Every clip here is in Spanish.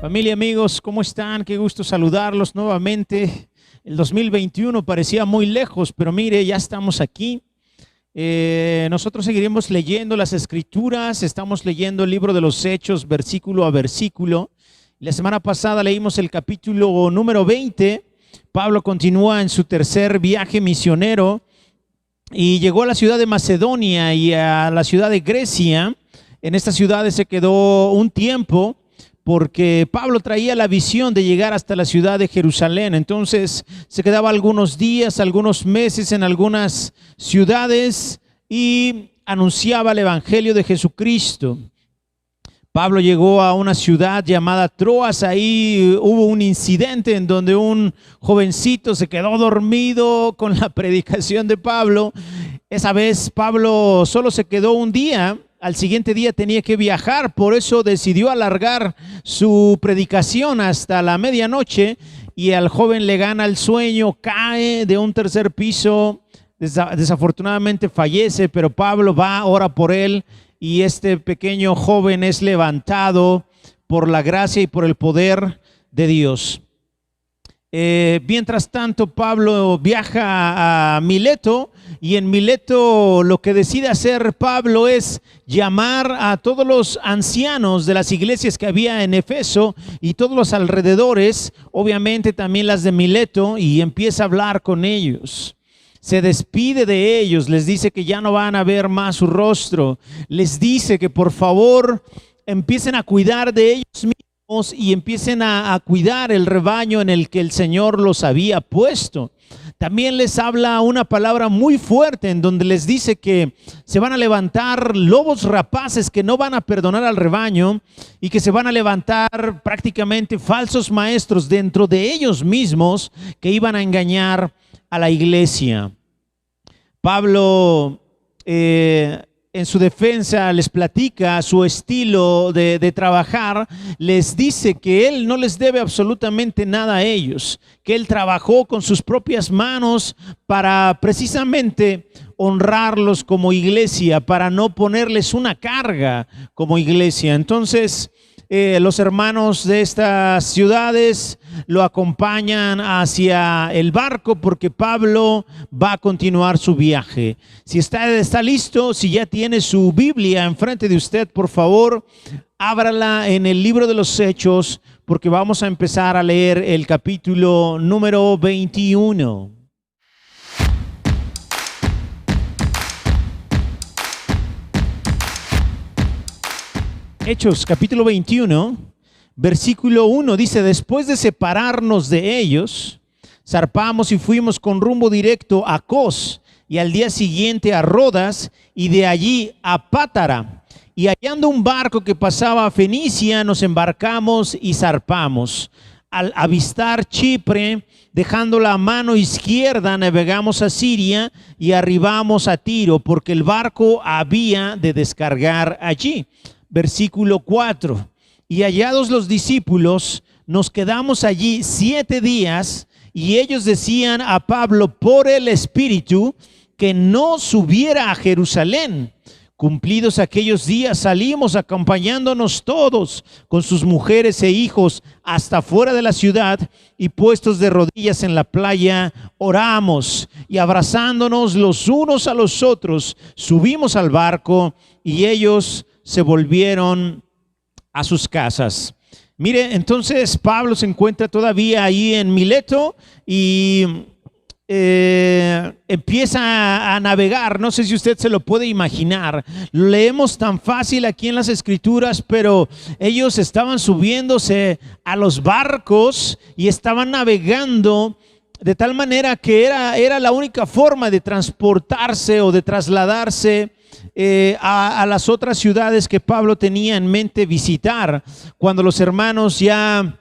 Familia, amigos, ¿cómo están? Qué gusto saludarlos nuevamente. El 2021 parecía muy lejos, pero mire, ya estamos aquí. Nosotros seguiremos leyendo las Escrituras, estamos leyendo el libro de los Hechos, versículo a versículo. La semana pasada leímos el capítulo número 20. Pablo continúa en su tercer viaje misionero y llegó a la ciudad de Macedonia y a la ciudad de Grecia. En estas ciudades se quedó un tiempo, porque Pablo traía la visión de llegar hasta la ciudad de Jerusalén. Entonces se quedaba algunos días, algunos meses en algunas ciudades y anunciaba el evangelio de Jesucristo. Pablo llegó a una ciudad llamada Troas. Ahí hubo un incidente en donde un jovencito se quedó dormido con la predicación de Pablo. Esa vez Pablo solo se quedó un día. Al siguiente día tenía que viajar, por eso decidió alargar su predicación hasta la medianoche y al joven le gana el sueño, cae de un tercer piso, desafortunadamente fallece, pero Pablo va, ora por él y este pequeño joven es levantado por la gracia y por el poder de Dios. Mientras tanto, Pablo viaja a Mileto y en Mileto lo que decide hacer Pablo es llamar a todos los ancianos de las iglesias que había en Efeso y todos los alrededores, obviamente también las de Mileto, y empieza a hablar con ellos. Se despide de ellos, les dice que ya no van a ver más su rostro, les dice que por favor empiecen a cuidar de ellos mismos y empiecen a cuidar el rebaño en el que el Señor los había puesto. También les habla una palabra muy fuerte en donde les dice que se van a levantar lobos rapaces que no van a perdonar al rebaño y que se van a levantar prácticamente falsos maestros dentro de ellos mismos que iban a engañar a la iglesia. Pablo en su defensa les platica su estilo de trabajar, les dice que él no les debe absolutamente nada a ellos, que él trabajó con sus propias manos para precisamente honrarlos como iglesia, para no ponerles una carga como iglesia. Entonces los hermanos de estas ciudades lo acompañan hacia el barco porque Pablo va a continuar su viaje. Si está listo, si ya tiene su Biblia enfrente de usted, por favor, ábrala en el libro de los Hechos porque vamos a empezar a leer el capítulo número 21. Hechos capítulo 21, versículo 1 dice: después de separarnos de ellos, zarpamos y fuimos con rumbo directo a Cos y al día siguiente a Rodas y de allí a Pátara. Y hallando un barco que pasaba a Fenicia, nos embarcamos y zarpamos. Al avistar Chipre, dejando la mano izquierda, navegamos a Siria y arribamos a Tiro, porque el barco había de descargar allí. Versículo 4, y hallados los discípulos, nos quedamos allí 7 días, y ellos decían a Pablo por el Espíritu que no subiera a Jerusalén. Cumplidos aquellos días, salimos acompañándonos todos con sus mujeres e hijos hasta fuera de la ciudad, y puestos de rodillas en la playa, oramos, y abrazándonos los unos a los otros, subimos al barco, y ellos se volvieron a sus casas. Mire, entonces Pablo se encuentra todavía ahí en Mileto y empieza a navegar. No sé si usted se lo puede imaginar. Lo leemos tan fácil aquí en las Escrituras, pero ellos estaban subiéndose a los barcos y estaban navegando de tal manera que era la única forma de transportarse o de trasladarse a las otras ciudades que Pablo tenía en mente visitar. Cuando los hermanos ya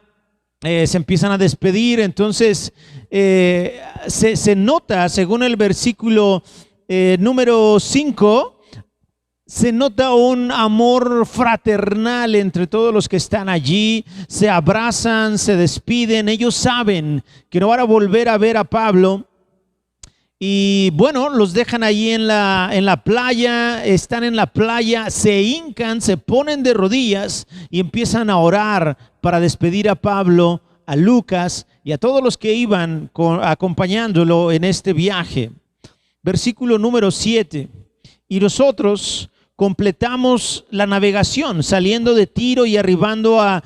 se empiezan a despedir, entonces se nota, según el versículo número 5, se nota un amor fraternal entre todos los que están allí. Se abrazan, se despiden. Ellos saben que no van a volver a ver a Pablo. Y bueno, los dejan ahí en la playa, están en la playa, se hincan, se ponen de rodillas y empiezan a orar para despedir a Pablo, a Lucas y a todos los que iban acompañándolo en este viaje. Versículo número 7. Y nosotros completamos la navegación saliendo de Tiro y arribando a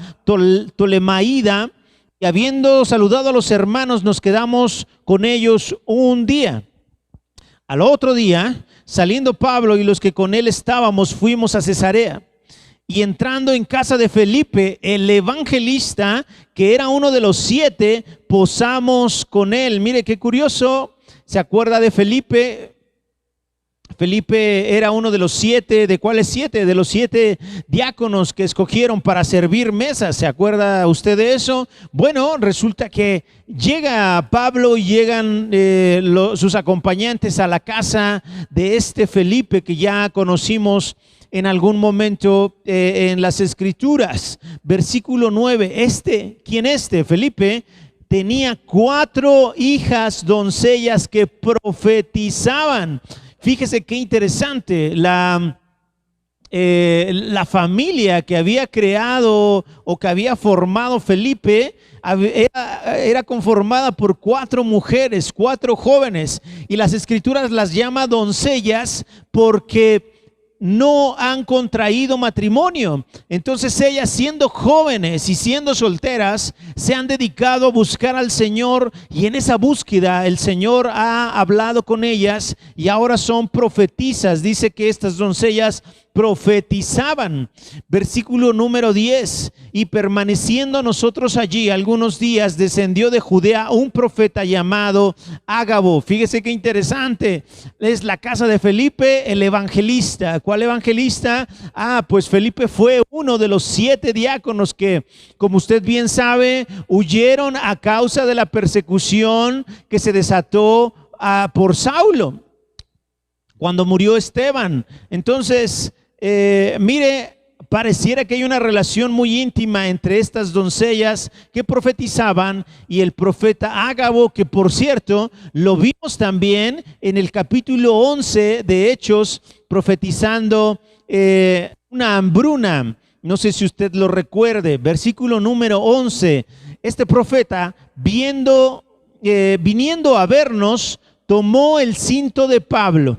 Tolemaida, y habiendo saludado a los hermanos nos quedamos con ellos un día. Al otro día, saliendo Pablo y los que con él estábamos, fuimos a Cesarea. Y entrando en casa de Felipe, el evangelista, que era uno de los 7, posamos con él. Mire qué curioso, ¿se acuerda de Felipe? Felipe era uno de los 7, ¿de cuáles 7? De los 7 diáconos que escogieron para servir mesas. ¿Se acuerda usted de eso? Bueno, resulta que llega Pablo y llegan sus acompañantes a la casa de este Felipe que ya conocimos en algún momento en las Escrituras. Versículo 9, ¿quién Felipe tenía 4 hijas doncellas que profetizaban. Fíjese qué interesante, la familia que había creado o que había formado Felipe era conformada por 4 mujeres, 4 jóvenes, y las Escrituras las llama doncellas porque no han contraído matrimonio. Entonces ellas, siendo jóvenes y siendo solteras, se han dedicado a buscar al Señor, y en esa búsqueda el Señor ha hablado con ellas y ahora son profetisas. Dice que estas doncellas profetizaban. Versículo número 10, y permaneciendo nosotros allí algunos días, descendió de Judea un profeta llamado Ágabo. Fíjese qué interesante, es la casa de Felipe, el evangelista. ¿Cuál evangelista? Pues Felipe fue uno de los 7 diáconos que, como usted bien sabe, huyeron a causa de la persecución que se desató por Saulo cuando murió Esteban. Entonces, mire, pareciera que hay una relación muy íntima entre estas doncellas que profetizaban y el profeta Ágabo, que por cierto lo vimos también en el capítulo 11 de Hechos, profetizando una hambruna. No sé si usted lo recuerde. Versículo número 11, este profeta, viniendo a vernos, tomó el cinto de Pablo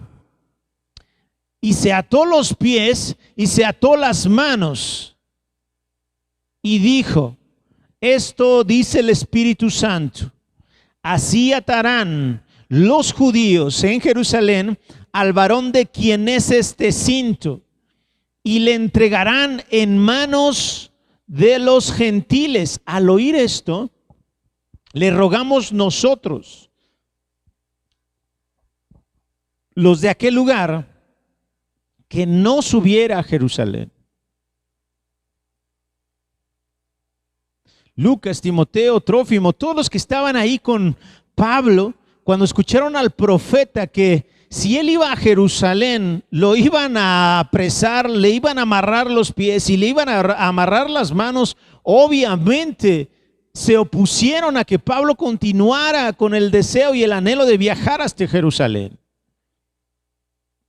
y se ató los pies y se ató las manos y dijo: esto dice el Espíritu Santo, así atarán los judíos en Jerusalén al varón de quien es este cinto, y le entregarán en manos de los gentiles. Al oír esto, le rogamos nosotros, los de aquel lugar, que no subiera a Jerusalén. Lucas, Timoteo, Trófimo, todos los que estaban ahí con Pablo, cuando escucharon al profeta que si él iba a Jerusalén, lo iban a apresar, le iban a amarrar los pies y le iban a amarrar las manos, obviamente se opusieron a que Pablo continuara con el deseo y el anhelo de viajar hasta Jerusalén.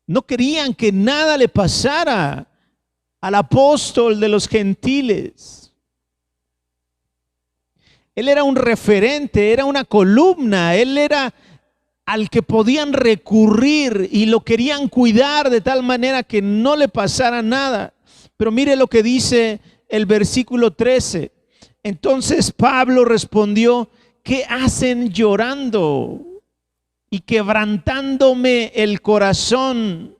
No querían que nada le pasara al apóstol de los gentiles. Él era un referente, era una columna, él era al que podían recurrir y lo querían cuidar de tal manera que no le pasara nada. Pero mire lo que dice el versículo 13. Entonces Pablo respondió: ¿qué hacen llorando y quebrantándome el corazón?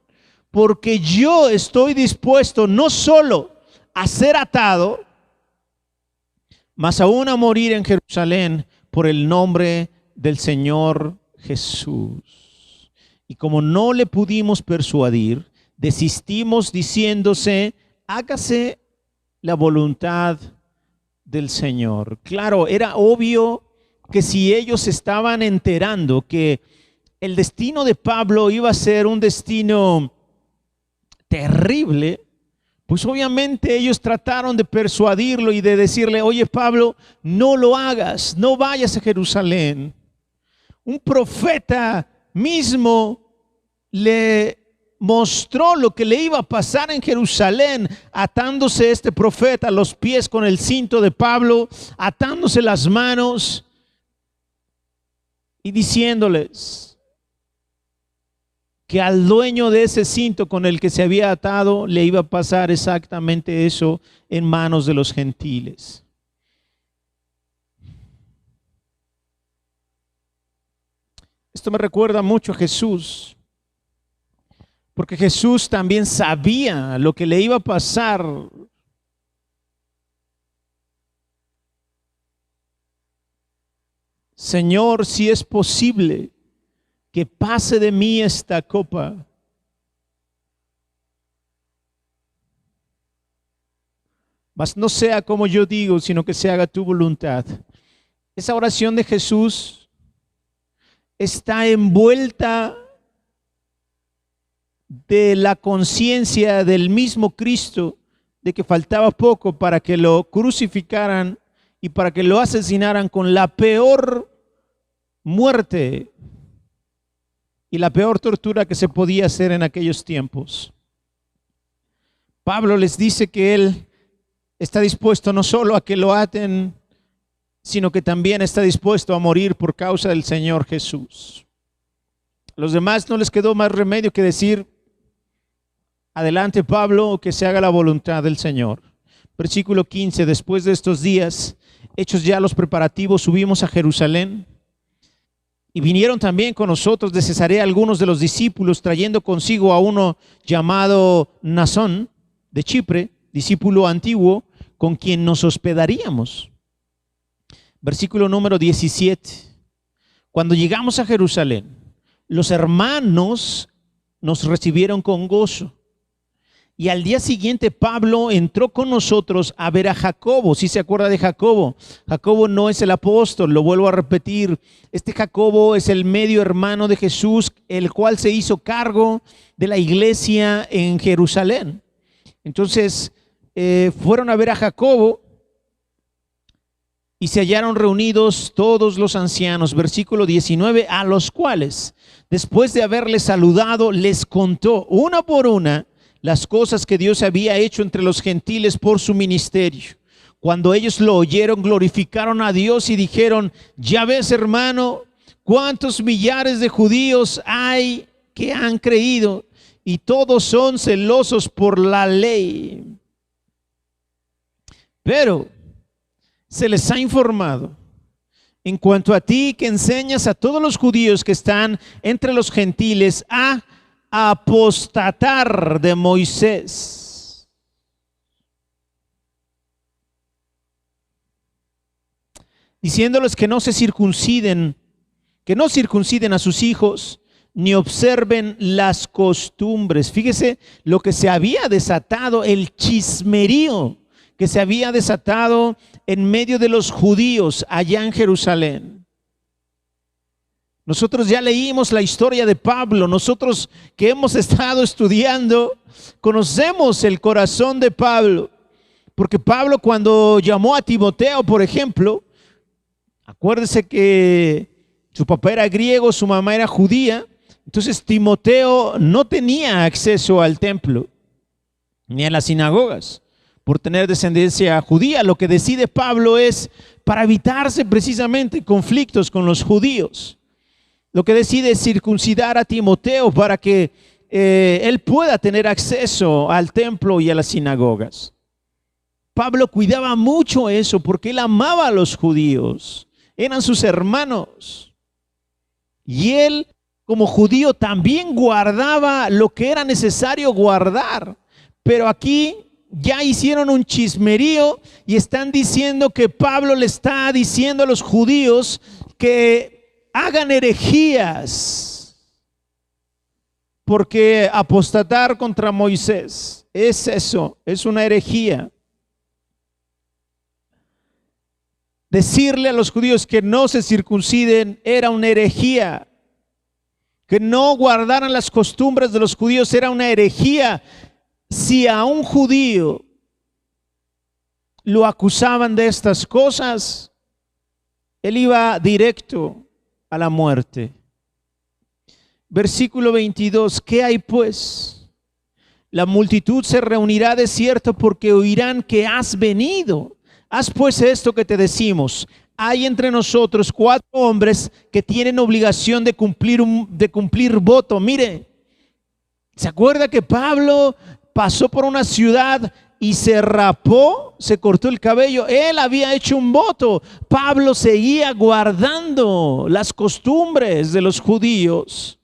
Porque yo estoy dispuesto no solo a ser atado, mas aún a morir en Jerusalén por el nombre del Señor Jesús. Y como no le pudimos persuadir, desistimos diciéndose: hágase la voluntad del Señor. Claro, era obvio que si ellos estaban enterando que el destino de Pablo iba a ser un destino terrible, pues obviamente ellos trataron de persuadirlo y de decirle: oye Pablo, no lo hagas, no vayas a Jerusalén. Un profeta mismo le mostró lo que le iba a pasar en Jerusalén, atándose este profeta a los pies con el cinto de Pablo, atándose las manos y diciéndoles que al dueño de ese cinto con el que se había atado le iba a pasar exactamente eso en manos de los gentiles. Esto me recuerda mucho a Jesús, porque Jesús también sabía lo que le iba a pasar. Señor, si es posible que pase de mí esta copa. Mas no sea como yo digo, sino que se haga tu voluntad. Esa oración de Jesús está envuelta de la conciencia del mismo Cristo de que faltaba poco para que lo crucificaran y para que lo asesinaran con la peor muerte y la peor tortura que se podía hacer en aquellos tiempos. Pablo les dice que él está dispuesto no solo a que lo aten, sino que también está dispuesto a morir por causa del Señor Jesús. A los demás no les quedó más remedio que decir: adelante, Pablo, que se haga la voluntad del Señor. Versículo 15, después de estos días, hechos ya los preparativos, subimos a Jerusalén. Y vinieron también con nosotros de Cesarea algunos de los discípulos, trayendo consigo a uno llamado Nasón de Chipre, discípulo antiguo, con quien nos hospedaríamos. Versículo número 17. Cuando llegamos a Jerusalén, los hermanos nos recibieron con gozo. Y al día siguiente Pablo entró con nosotros a ver a Jacobo. ¿Sí se acuerda de Jacobo? Jacobo no es el apóstol, lo vuelvo a repetir. Este Jacobo es el medio hermano de Jesús, el cual se hizo cargo de la iglesia en Jerusalén. Entonces fueron a ver a Jacobo y se hallaron reunidos todos los ancianos. Versículo 19, a los cuales, después de haberles saludado, les contó una por una las cosas que Dios había hecho entre los gentiles por su ministerio. Cuando ellos lo oyeron, glorificaron a Dios y dijeron: ya ves, hermano, cuántos millares de judíos hay que han creído, y todos son celosos por la ley. Pero se les ha informado en cuanto a ti, que enseñas a todos los judíos que están entre los gentiles a apostatar de Moisés. Diciéndoles que no se circunciden, que no circunciden a sus hijos, ni observen las costumbres. Fíjese lo que se había desatado, el chismerío que se había desatado en medio de los judíos allá en Jerusalén. Nosotros ya leímos la historia de Pablo. Nosotros que hemos estado estudiando, conocemos el corazón de Pablo. Porque Pablo, cuando llamó a Timoteo, por ejemplo, acuérdese que su papá era griego, su mamá era judía. Entonces Timoteo no tenía acceso al templo ni a las sinagogas por tener descendencia judía. Lo que decide Pablo es, para evitarse precisamente conflictos con los judíos, lo que decide es circuncidar a Timoteo para que él pueda tener acceso al templo y a las sinagogas. Pablo cuidaba mucho eso porque él amaba a los judíos, eran sus hermanos. Y él, como judío, también guardaba lo que era necesario guardar. Pero aquí ya hicieron un chismerío y están diciendo que Pablo le está diciendo a los judíos que hagan herejías, porque apostatar contra Moisés es eso, es una herejía. Decirle a los judíos que no se circunciden era una herejía. Que no guardaran las costumbres de los judíos era una herejía. Si a un judío lo acusaban de estas cosas, él iba directo a la muerte. Versículo 22, ¿qué hay pues? La multitud se reunirá de cierto porque oirán que has venido. Haz pues esto que te decimos. Hay entre nosotros 4 hombres que tienen obligación de cumplir voto. Mire, ¿se acuerda que Pablo pasó por una ciudad y se rapó, se cortó el cabello? Él había hecho un voto. Pablo seguía guardando las costumbres de los judíos.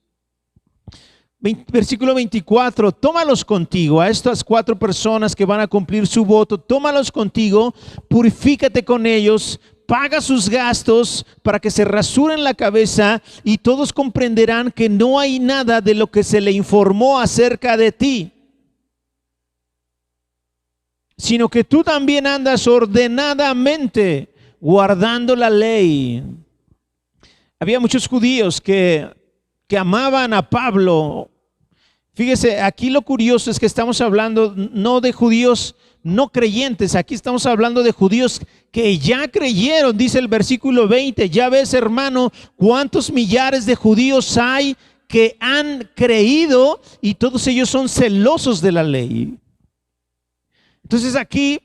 Versículo 24, tómalos contigo, a estas 4 personas que van a cumplir su voto, tómalos contigo, purifícate con ellos, paga sus gastos para que se rasuren la cabeza y todos comprenderán que no hay nada de lo que se le informó acerca de ti, sino que tú también andas ordenadamente guardando la ley. Había muchos judíos que amaban a Pablo. Fíjese, aquí lo curioso es que estamos hablando no de judíos no creyentes, aquí estamos hablando de judíos que ya creyeron. Dice el versículo 20, ya ves, hermano, cuántos millares de judíos hay que han creído y todos ellos son celosos de la ley. Entonces aquí,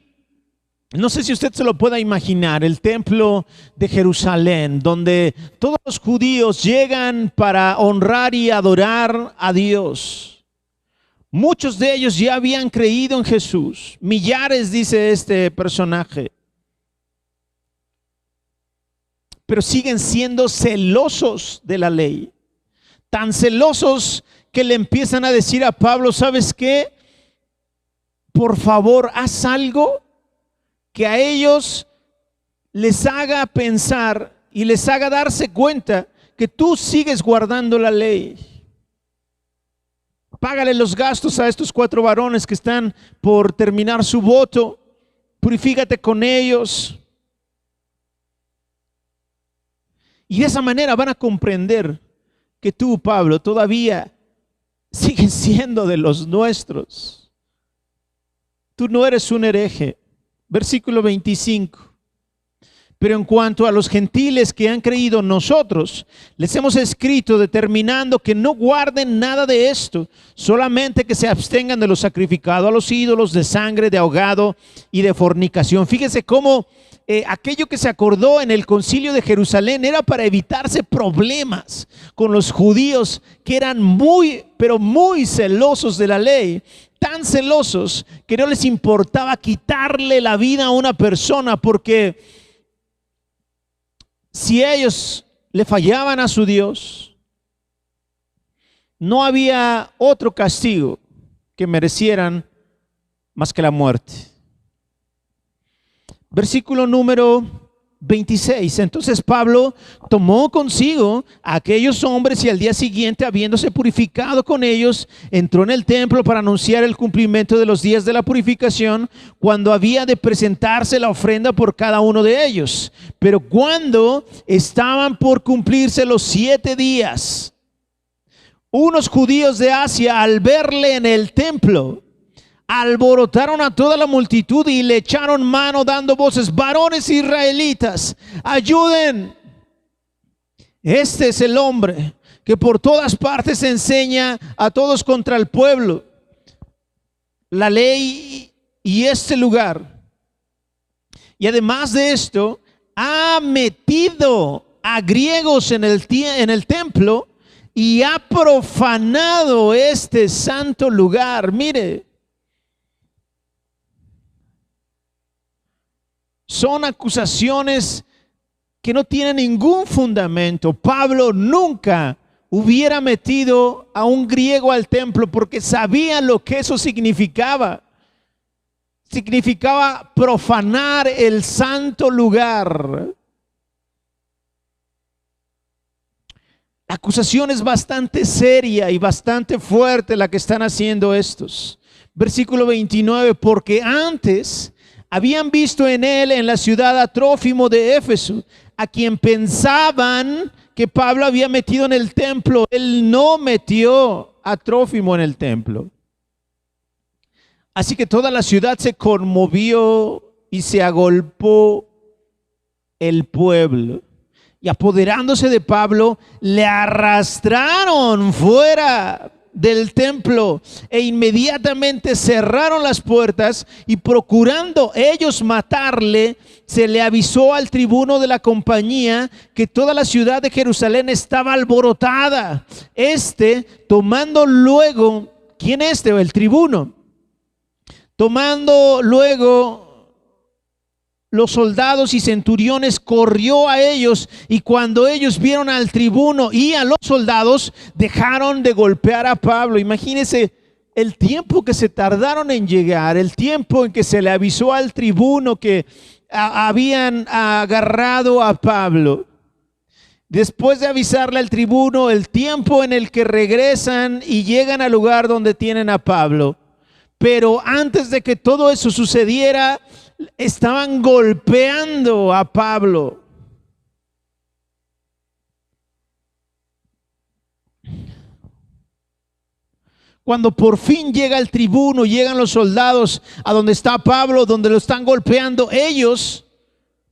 no sé si usted se lo pueda imaginar, el templo de Jerusalén, donde todos los judíos llegan para honrar y adorar a Dios. Muchos de ellos ya habían creído en Jesús, millares, dice este personaje, pero siguen siendo celosos de la ley, tan celosos que le empiezan a decir a Pablo, ¿sabes qué? Por favor, haz algo que a ellos les haga pensar y les haga darse cuenta que tú sigues guardando la ley. Págale los gastos a estos 4 varones que están por terminar su voto. Purifícate con ellos. Y de esa manera van a comprender que tú, Pablo, todavía sigues siendo de los nuestros. Tú no eres un hereje. Versículo 25. Pero en cuanto a los gentiles que han creído, nosotros les hemos escrito determinando que no guarden nada de esto, solamente que se abstengan de lo sacrificado a los ídolos, de sangre, de ahogado y de fornicación. Fíjese cómo aquello que se acordó en el concilio de Jerusalén era para evitarse problemas con los judíos que eran muy, pero muy celosos de la ley. Tan celosos que no les importaba quitarle la vida a una persona, porque si ellos le fallaban a su Dios, no había otro castigo que merecieran más que la muerte. Versículo número 26. Entonces Pablo tomó consigo a aquellos hombres y al día siguiente, habiéndose purificado con ellos, entró en el templo para anunciar el cumplimiento de los días de la purificación, cuando había de presentarse la ofrenda por cada uno de ellos. Pero cuando estaban por cumplirse los 7 días, unos judíos de Asia, al verle en el templo, alborotaron a toda la multitud y le echaron mano dando voces: varones israelitas, ayuden. Este es el hombre que por todas partes enseña a todos contra el pueblo, la ley y este lugar. Y además de esto, ha metido a griegos en el templo y ha profanado este santo lugar. Mire, son acusaciones que no tienen ningún fundamento. Pablo nunca hubiera metido a un griego al templo porque sabía lo que eso significaba. Significaba profanar el santo lugar. La acusación es bastante seria y bastante fuerte la que están haciendo estos. Versículo 29, porque antes habían visto en él, en la ciudad, a Trófimo de Éfeso, a quien pensaban que Pablo había metido en el templo. Él no metió a Trófimo en el templo. Así que toda la ciudad se conmovió y se agolpó el pueblo. y apoderándose de Pablo, le arrastraron fuera del templo e inmediatamente cerraron las puertas, y procurando ellos matarle, se le avisó al tribuno de la compañía que toda la ciudad de Jerusalén estaba alborotada. Tomando luego, ¿quién el tribuno? Tomando luego los soldados y centuriones, corrió a ellos, y cuando ellos vieron al tribuno y a los soldados, dejaron de golpear a Pablo. Imagínense el tiempo que se tardaron en llegar, el tiempo en que se le avisó al tribuno que habían agarrado a Pablo. Después de avisarle al tribuno, el tiempo en el que regresan y llegan al lugar donde tienen a Pablo. Pero antes de que todo eso sucediera, estaban golpeando a Pablo. Cuando por fin llega el tribuno, llegan los soldados a donde está Pablo, donde lo están golpeando ellos,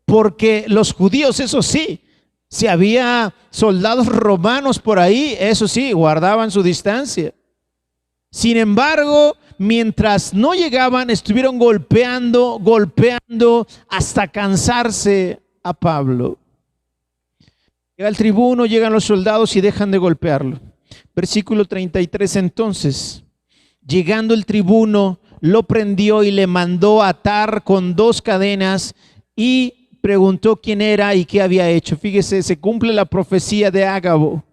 porque los judíos, eso sí, si había soldados romanos por ahí, eso sí, guardaban su distancia. Sin embargo, mientras no llegaban, estuvieron golpeando hasta cansarse a Pablo. Llega el tribuno, llegan los soldados y dejan de golpearlo. Versículo 33, entonces, llegando el tribuno, lo prendió y le mandó atar con 2 cadenas, y preguntó quién era y qué había hecho. Fíjese, se cumple la profecía de Ágabo.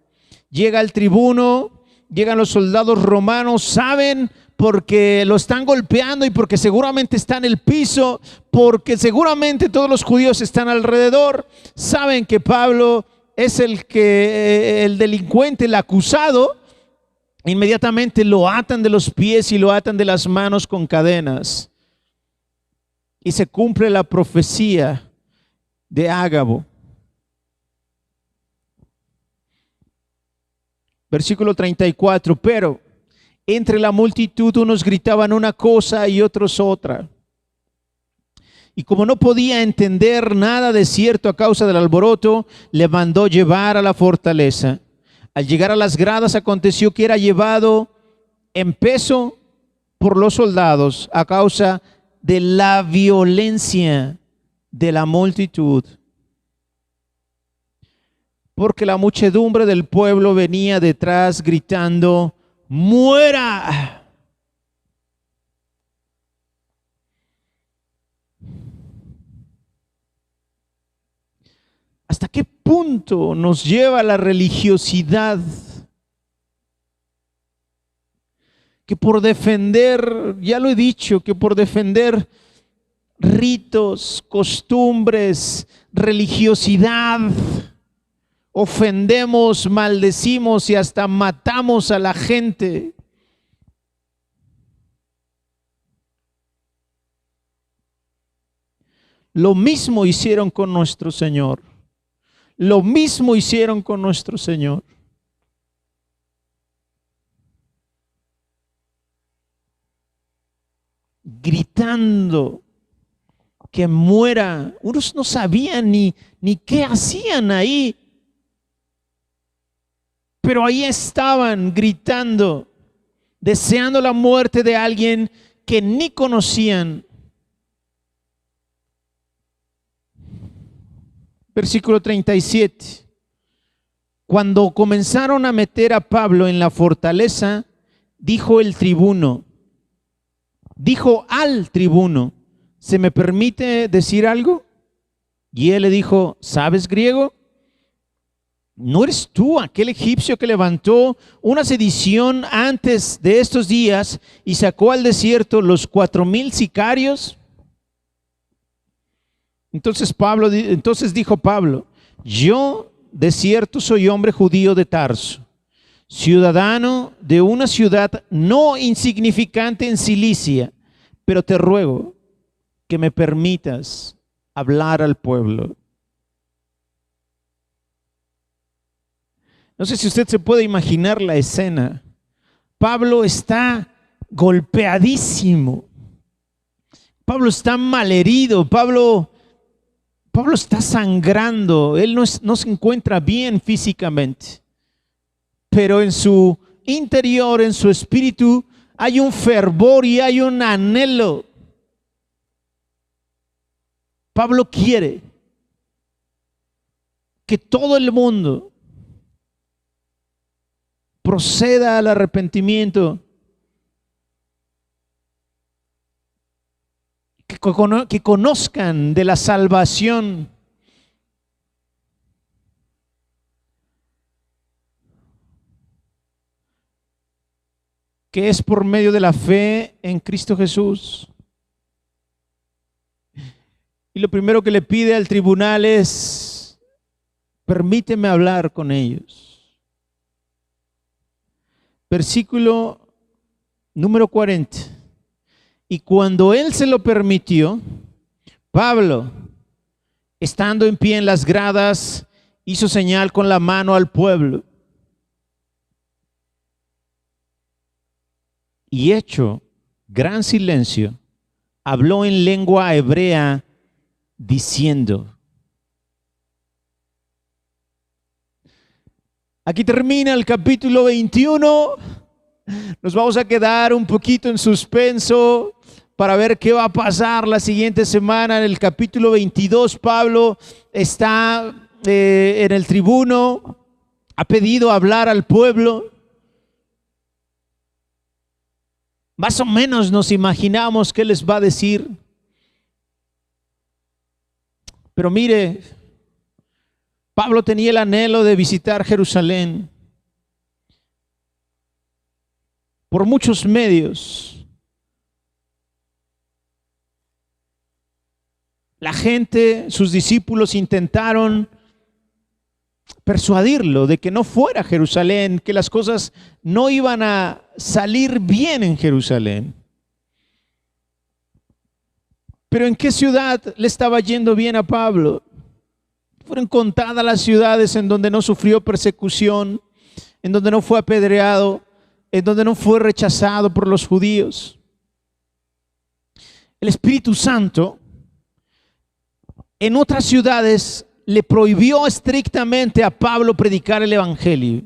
Llega el tribuno, llegan los soldados romanos, saben porque lo están golpeando y porque seguramente está en el piso, porque seguramente todos los judíos están alrededor, saben que Pablo es el delincuente, el acusado. Inmediatamente lo atan de los pies y lo atan de las manos con cadenas, y se cumple la profecía de Ágabo. Versículo 34, pero entre la multitud unos gritaban una cosa y otros otra. Y como no podía entender nada de cierto a causa del alboroto, le mandó llevar a la fortaleza. Al llegar a las gradas, aconteció que era llevado en peso por los soldados a causa de la violencia de la multitud, porque la muchedumbre del pueblo venía detrás gritando: ¡muera! ¿Hasta qué punto nos lleva la religiosidad? Que por defender, ya lo he dicho, que por defender ritos, costumbres, religiosidad, ofendemos, maldecimos y hasta matamos a la gente. Lo mismo hicieron con nuestro Señor. Lo mismo hicieron con nuestro Señor. Gritando que muera. Unos no sabían ni qué hacían ahí, pero ahí estaban gritando, deseando la muerte de alguien que ni conocían. Versículo 37. Cuando comenzaron a meter a Pablo en la fortaleza, dijo al tribuno, ¿se me permite decir algo? Y él le dijo: ¿sabes griego? ¿No eres tú aquel egipcio que levantó una sedición antes de estos días y sacó al desierto los 4,000 sicarios? Entonces dijo Pablo: yo de cierto soy hombre judío de Tarso, ciudadano de una ciudad no insignificante en Cilicia, pero te ruego que me permitas hablar al pueblo. No sé si usted se puede imaginar la escena. Pablo está golpeadísimo. Pablo está malherido. Pablo Pablo está sangrando, él no se encuentra bien físicamente, pero en su interior, en su espíritu, hay un fervor y hay un anhelo. Pablo quiere que todo el mundo proceda al arrepentimiento, que conozcan de la salvación. Que es por medio de la fe en Cristo Jesús. Y lo primero que le pide al tribunal es: permíteme hablar con ellos. Versículo número 40. Y cuando él se lo permitió, Pablo, estando en pie en las gradas, hizo señal con la mano al pueblo. Y hecho gran silencio, habló en lengua hebrea diciendo. Aquí termina el capítulo 21. Nos vamos a quedar un poquito en suspenso para ver qué va a pasar la siguiente semana. En el capítulo 22, Pablo está en el tribuno, ha pedido hablar al pueblo. Más o menos nos imaginamos qué les va a decir. Pero mire, Pablo tenía el anhelo de visitar Jerusalén por muchos medios. La gente, sus discípulos intentaron persuadirlo de que no fuera a Jerusalén, que las cosas no iban a salir bien en Jerusalén. Pero ¿en qué ciudad le estaba yendo bien a Pablo? Fueron contadas las ciudades en donde no sufrió persecución, en donde no fue apedreado, en donde no fue rechazado por los judíos. El Espíritu Santo en otras ciudades le prohibió estrictamente a Pablo predicar el evangelio.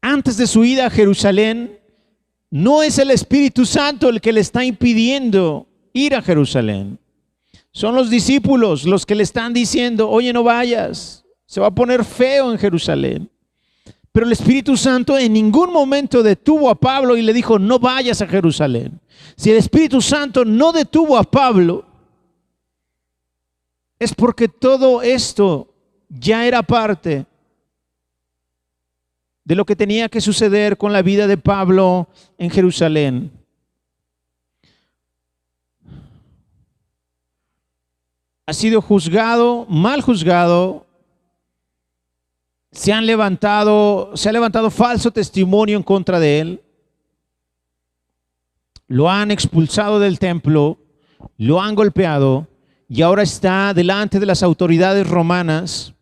Antes de su ida a Jerusalén, no es el Espíritu Santo el que le está impidiendo ir a Jerusalén. Son los discípulos los que le están diciendo: oye, no vayas, se va a poner feo en Jerusalén. Pero el Espíritu Santo en ningún momento detuvo a Pablo y le dijo: no vayas a Jerusalén. Si el Espíritu Santo no detuvo a Pablo, es porque todo esto ya era parte de lo que tenía que suceder con la vida de Pablo en Jerusalén. Ha sido juzgado, mal juzgado. Se ha levantado falso testimonio en contra de él. Lo han expulsado del templo, lo han golpeado y ahora está delante de las autoridades romanas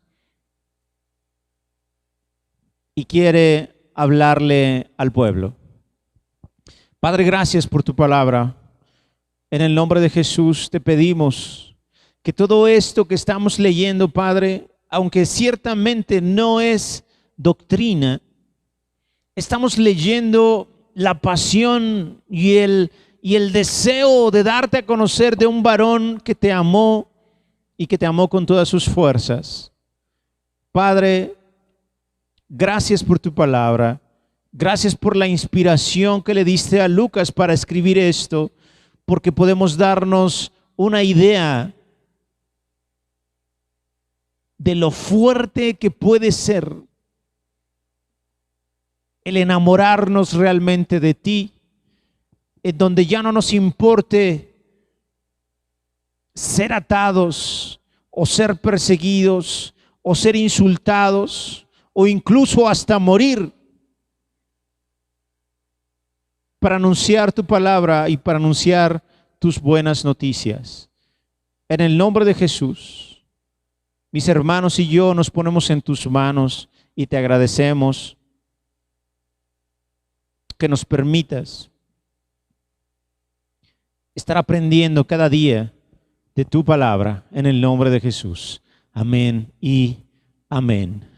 y quiere hablarle al pueblo. Padre, gracias por tu palabra. En el nombre de Jesús te pedimos que todo esto que estamos leyendo, Padre, aunque ciertamente no es doctrina, estamos leyendo la pasión y el deseo de darte a conocer de un varón que te amó y que te amó con todas sus fuerzas. Padre, gracias por tu palabra. Gracias por la inspiración que le diste a Lucas para escribir esto, porque podemos darnos una idea de lo fuerte que puede ser el enamorarnos realmente de ti, en donde ya no nos importe ser atados o ser perseguidos o ser insultados o incluso hasta morir para anunciar tu palabra y para anunciar tus buenas noticias. En el nombre de Jesús, mis hermanos y yo nos ponemos en tus manos y te agradecemos que nos permitas estar aprendiendo cada día de tu palabra en el nombre de Jesús. Amén y amén.